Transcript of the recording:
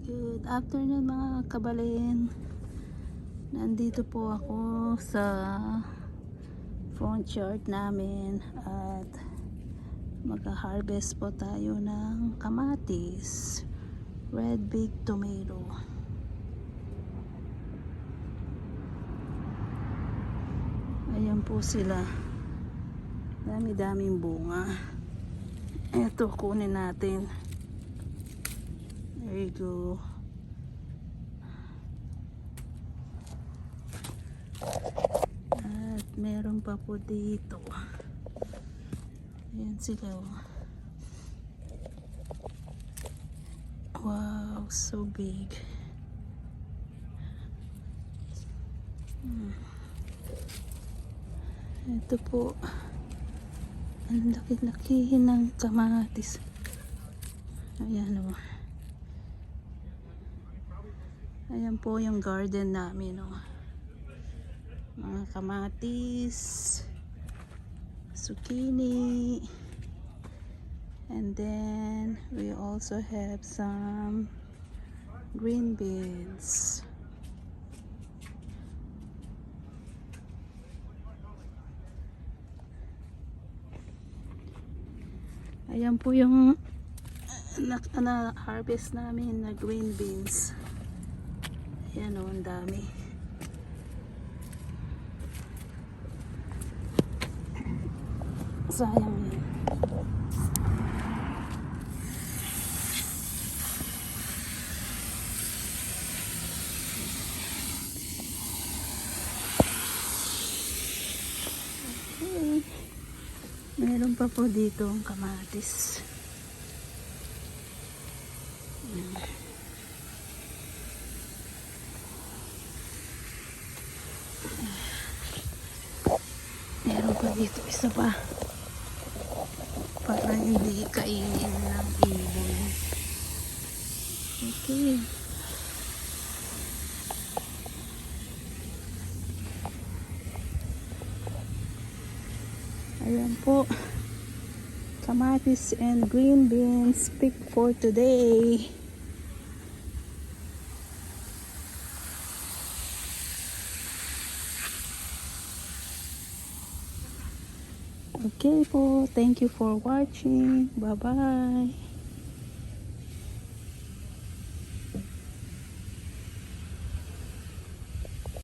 Good afternoon mga kabalin. Nandito po ako sa front yard namin at mag-harvest po tayo ng kamatis, red big tomato. Ayan po sila, dami-daming bunga. Ito kunin natin. There you go. At meron pa po dito. Ayan sila. Wow, so big. Ito po. Ang laki-laki ng kamatis. Ayan o. Ayan po yung garden namin o. Mga kamatis, zucchini, and then we also have some green beans. Ayan po yung na-harvest namin na green beans. Ayan o, ang dami. Sayang yun. Okay. Meron pa po dito ang kamatis. Meron pa dito isa pa para hindi kainin ng ibon. Okay. Ayan po, kamatis and green beans pick for today. Okay po, thank you for watching. Bye bye.